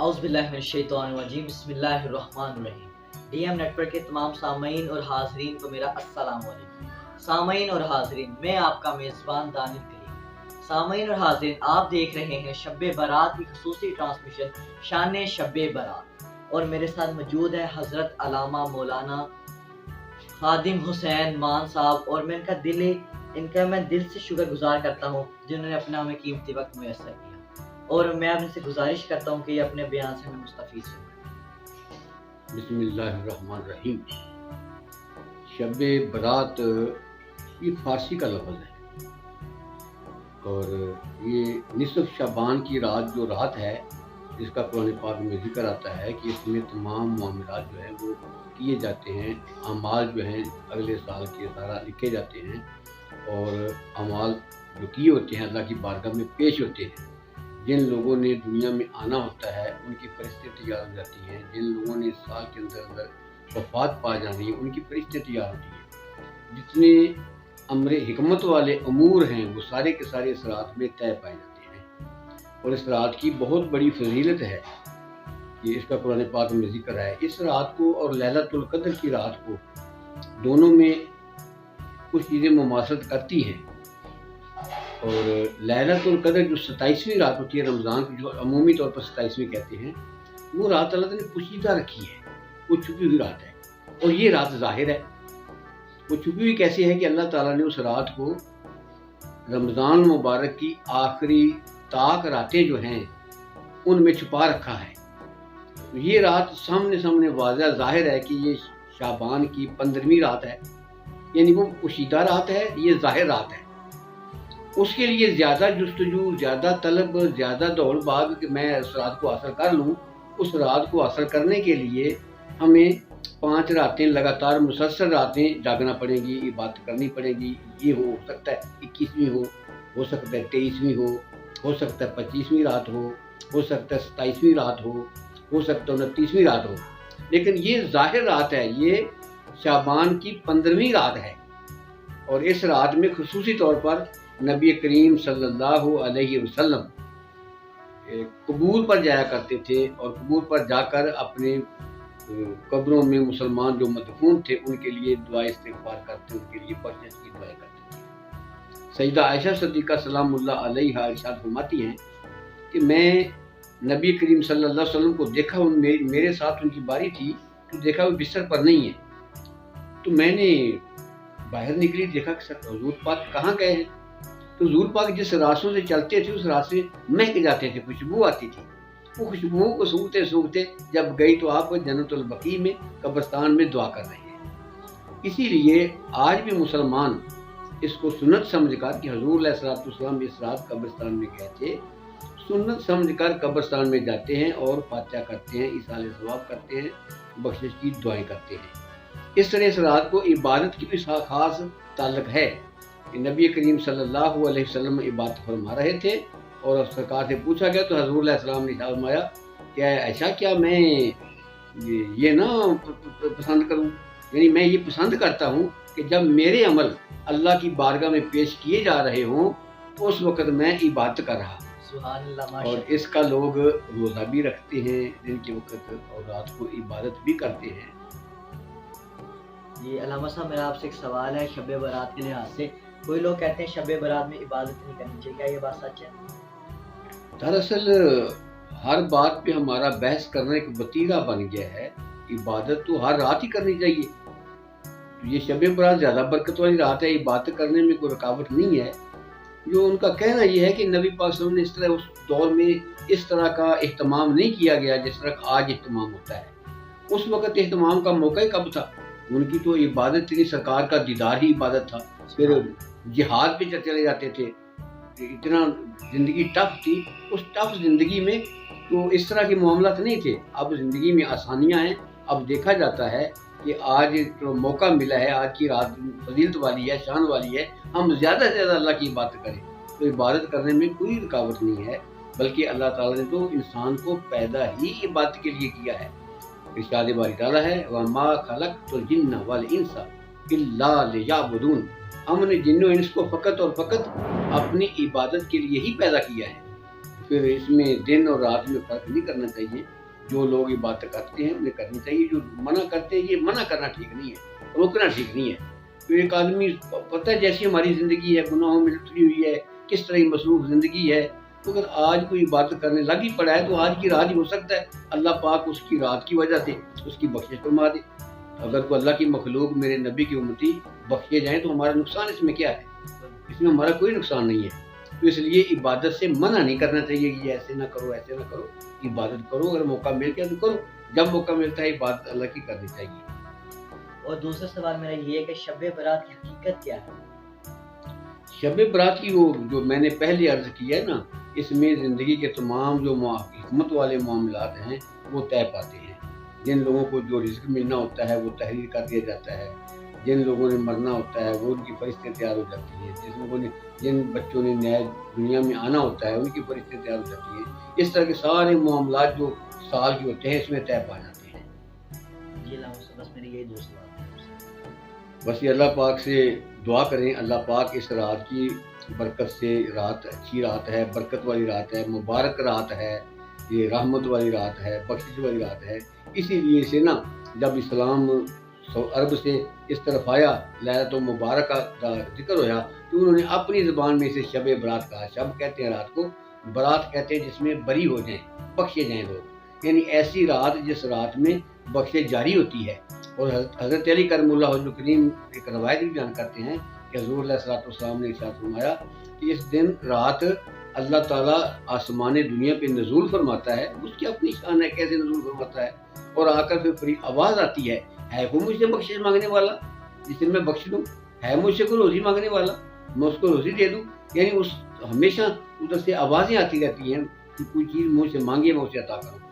اعوذ باللہ من الشیطان الرجیم بسم اللہ الرحمن الرحیم۔ ڈی ایم نیٹ ورک کے تمام سامعین اور حاضرین کو میرا السلام علیکم۔ سامعین اور حاضرین، میں آپ کا میزبان دانل کریم۔ سامعین اور حاضرین، آپ دیکھ رہے ہیں شب برات کی خصوصی ٹرانسمیشن شان شب برات، اور میرے ساتھ موجود ہے حضرت علامہ مولانا خادم حسین مان صاحب، اور میں ان کا میں دل سے شکر گزار کرتا ہوں جنہوں نے اپنا ہمیں قیمتی وقت میسر کیا، اور میں آپ سے گزارش کرتا ہوں کہ یہ اپنے بیان سے ہمیں مستفید ہوں۔ بسم اللہ الرحمن الرحیم۔ شب برات یہ فارسی کا لفظ ہے، اور یہ نصف شعبان کی رات جو رات ہے، جس کا قرآن پاک میں ذکر آتا ہے کہ اس میں تمام معاملات جو ہیں وہ کیے جاتے ہیں، اعمال جو ہیں اگلے سال کے سارا لکھے جاتے ہیں، اور اعمال جو کیے ہوتے ہیں اللہ کی بارگاہ میں پیش ہوتے ہیں۔ جن لوگوں نے دنیا میں آنا ہوتا ہے ان کی فرشتے تیار ہو جاتی ہیں، جن لوگوں نے اس سال کے اندر وفات پا جانی ہے ان کی فرشتے تیار ہوتی ہیں۔ جتنے امر حکمت والے امور ہیں وہ سارے کے سارے اس رات میں طے پائے جاتے ہیں، اور اس رات کی بہت بڑی فضیلت ہے کہ اس کا قرآن پاک میں ذکر ہے۔ اس رات کو اور لیلۃ القدر کی رات کو دونوں میں کچھ چیزیں مماثلت کرتی ہیں، اور لیلۃ القدر جو 27ویں رات ہوتی ہے رمضان کی، جو عمومی طور پر 27ویں کہتے ہیں، وہ رات اللہ نے پوشیدہ رکھی ہے، وہ چھپی ہوئی رات ہے، اور یہ رات ظاہر ہے۔ وہ چھپی ہوئی کیسی ہے کہ اللہ تعالیٰ نے اس رات کو رمضان مبارک کی آخری طاق راتیں جو ہیں ان میں چھپا رکھا ہے۔ یہ رات سامنے واضح ظاہر ہے کہ یہ شعبان کی 15ویں رات ہے، یعنی وہ پوشیدہ رات ہے، یہ ظاہر رات ہے۔ اس کے لیے زیادہ جستجو، زیادہ طلب، زیادہ دوڑ بھاگ کہ میں اس رات کو حاصل کر لوں، اس رات کو حاصل کرنے کے لیے ہمیں 5 راتیں لگاتار مسلسل راتیں جاگنا پڑے گی، عبادت کرنی پڑے گی۔ یہ ہو سکتا ہے 21ویں ہو سکتا ہے 23ویں ہو سکتا ہے 25ویں رات ہو سکتا ہے 27ویں رات ہو سکتا ہے 29ویں رات ہو، لیکن یہ ظاہر رات ہے، یہ شعبان کی 15ویں رات ہے، اور اس رات میں خصوصی طور پر نبی کریم صلی اللہ علیہ وسلم قبور پر جایا کرتے تھے، اور قبور پر جا کر اپنے قبروں میں مسلمان جو مدفون تھے ان کے لیے دعا استغفار کرتے، ان کے لیے بخشش کی دعائیں کرتے تھے۔ سیدہ عائشہ صدیقہ سلام اللہ علیہا ارشاد فرماتی ہیں کہ میں نبی کریم صلی اللہ علیہ وسلم کو دیکھا، میرے ساتھ ان کی باری تھی تو دیکھا وہ بستر پر نہیں ہے، تو میں نے باہر نکلی، دیکھا کہ حضور پاک کہاں گئے ہیں، تو حضور پاک جس راستوں سے چلتے تھے اس راستے مہک جاتے تھے، خوشبو آتی تھی، وہ خوشبو کو سونگتے جب گئی تو آپ جنت البقیع میں قبرستان میں دعا کر رہے ہیں۔ اسی لیے آج بھی مسلمان اس کو سنت سمجھ کر کہ حضور علیہ الصلوۃ والسلام اس رات قبرستان میں گئے تھے، سنت سمجھ کر قبرستان میں جاتے ہیں اور فاتحہ کرتے ہیں، ایصال ثواب کرتے ہیں، بخشش کی دعائیں کرتے ہیں۔ اس طرح اس رات کو عبادت کی بھی خاص تعلق ہے کہ نبی کریم صلی اللہ علیہ وسلم عبادت فرما رہے تھے، اور سرکار سے پوچھا گیا تو حضور علیہ السلام نے فرمایا کہ ایسا کیا میں یہ نہ پسند کروں، یعنی میں یہ پسند کرتا ہوں کہ جب میرے عمل اللہ کی بارگاہ میں پیش کیے جا رہے ہوں تو اس وقت میں عبادت کر رہا۔ سبحان اللہ، اور اس کا لوگ روزہ بھی رکھتے ہیں دن کے وقت، اور رات کو عبادت بھی کرتے ہیں۔ یہ علامہ صاحب، میرا آپ سے ایک سوال ہے شب برات کے لحاظ سے۔ کوئی لوگ کہتے ہیں شب برات میں عبادت نہیں کرنی چاہیے، کیا یہ بات سچ ہے؟ دراصل ہر بات پہ ہمارا بحث کرنا ایک وتیرہ بن گیا ہے، عبادت تو ہر رات ہی کرنی چاہیے۔ یہ شب برات زیادہ برکت والی رات ہے، عبادت کرنے میں کوئی رکاوٹ نہیں ہے۔ جو ان کا کہنا یہ ہے کہ نبی پاک صلی اللہ علیہ وسلم نے اس طرح اس دور میں اس طرح کا اہتمام نہیں کیا گیا جس طرح آج اہتمام ہوتا ہے۔ اس وقت اہتمام کا موقع کب تھا؟ ان کی تو عبادت تھی، سرکار کا دیدار ہی عبادت تھا، پھر جہاد پہ چلے جاتے تھے۔ اتنا زندگی ٹف تھی، اس ٹف زندگی میں تو اس طرح کے معاملات نہیں تھے۔ اب زندگی میں آسانیاں ہیں، اب دیکھا جاتا ہے کہ آج جو موقع ملا ہے، آج کی رات فضیلت والی ہے، شان والی ہے، ہم زیادہ سے زیادہ اللہ کی عبادت کریں، تو عبادت کرنے میں کوئی رکاوٹ نہیں ہے، بلکہ اللہ تعالیٰ نے تو انسان کو پیدا ہی عبادت کے لیے کیا ہے۔ ارشاد باری تعالیٰ ہے وَمَا خَلَقْتُ الْجِنَّ وَالْإِنسَ إِلَّا لِيَعْبُدُونَ، ہم نے جن و انس کو فقط اور فقط اپنی عبادت کے لیے ہی پیدا کیا ہے۔ پھر اس میں دن اور رات میں فرق نہیں کرنا چاہیے، جو لوگ عبادت کرتے ہیں انہیں کرنی چاہیے، جو منع کرتے ہیں یہ منع کرنا ٹھیک نہیں ہے، روکنا ٹھیک نہیں ہے۔ تو ایک آدمی پتہ ہے جیسی ہماری زندگی ہے گناہوں میں لتڑی ہوئی ہے، کس طرح کی مصروف زندگی ہے، تو اگر آج کوئی عبادت کرنے لگ ہی پڑا ہے تو آج کی رات ہی ہو سکتا ہے اللہ پاک اس کی رات کی وجہ سے اس کی بخشش فرما دے۔ اگر کوئی اللہ کی مخلوق میرے نبی کی امتی بخشے جائیں تو ہمارا نقصان اس میں کیا ہے؟ اس میں ہمارا کوئی نقصان نہیں ہے۔ تو اس لیے عبادت سے منع نہیں کرنا چاہیے کہ ایسے نہ کرو ایسے نہ کرو، عبادت کرو، اگر موقع مل گیا تو کرو، جب موقع ملتا ہے عبادت اللہ کی کرنی چاہیے۔ اور دوسرا سوال میرا یہ ہے کہ شب برات کی حقیقت کیا ہے؟ شب برات کی وہ جو میں نے پہلے عرض کیا ہے نا، اس میں زندگی کے تمام جو حکمت والے معاملات ہیں وہ طے پاتے ہیں۔ جن لوگوں کو جو رزق ملنا ہوتا ہے وہ تحریر کر دیا جاتا ہے، جن لوگوں نے مرنا ہوتا ہے وہ ان کی فرشتیں تیار ہو جاتی ہیں، جن بچوں نے نئے دنیا میں آنا ہوتا ہے ان کی فرشتیں تیار ہو جاتی ہیں۔ اس طرح کے سارے معاملات جو سال کے ہوتے ہیں اس میں طے پا جاتے ہیں۔ جی اللہ بس میرے یہی دو سوال ہیں۔ بس یہ اللہ پاک سے دعا کریں، اللہ پاک اس رات کی برکت سے، رات اچھی رات ہے، برکت والی رات ہے، مبارک رات ہے، یہ رحمت والی رات ہے، بخشش والی رات ہے۔ اسی لیے سے نا جب اسلام عرب سے اس طرف آیا، لیلۃ المبارکہ کا ذکر ہوا تو انہوں نے اپنی زبان میں اسے شب برات کہا۔ شب کہتے ہیں رات کو، برات کہتے ہیں جس میں بری ہو جائیں، بخشے جائیں لوگ، یعنی ایسی رات جس رات میں بخشش جاری ہوتی ہے۔ اور حضرت علی کرم اللہ وجہ کریم ایک روایت بھی بیان کرتے ہیں کہ حضور علیہ الصلوۃ والسلام نے ارشاد فرمایا کہ اس دن رات اللہ تعالیٰ آسمان دنیا پہ نزول فرماتا ہے، اس کی اپنی شان ہے کیسے نزول فرماتا ہے، اور آ کر پھر بڑی آواز آتی ہے وہ مجھ سے بخشش مانگنے والا جس دن میں بخش دوں، ہے مجھ سے کوئی روزی مانگنے والا میں اس کو روزی دے دوں۔ یعنی اس ہمیشہ ادھر سے آوازیں آتی رہتی ہیں کہ کوئی چیز مجھ سے مانگے میں اسے عطا کروں۔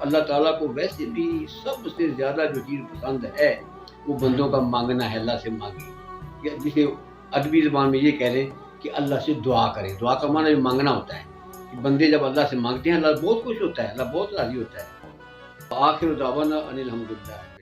اللہ تعالیٰ کو ویسے بھی سب سے زیادہ جو چیز پسند ہے وہ بندوں کا مانگنا ہے، اللہ سے مانگے، جسے ادبی زبان میں یہ کہہ لیں کہ اللہ سے دعا کریں۔ دعا کا معنی جو مانگنا ہوتا ہے کہ بندے جب اللہ سے مانگتے ہیں اللہ بہت خوش ہوتا ہے، اللہ بہت راضی ہوتا ہے۔ آخر دعوانا ان الحمدللہ۔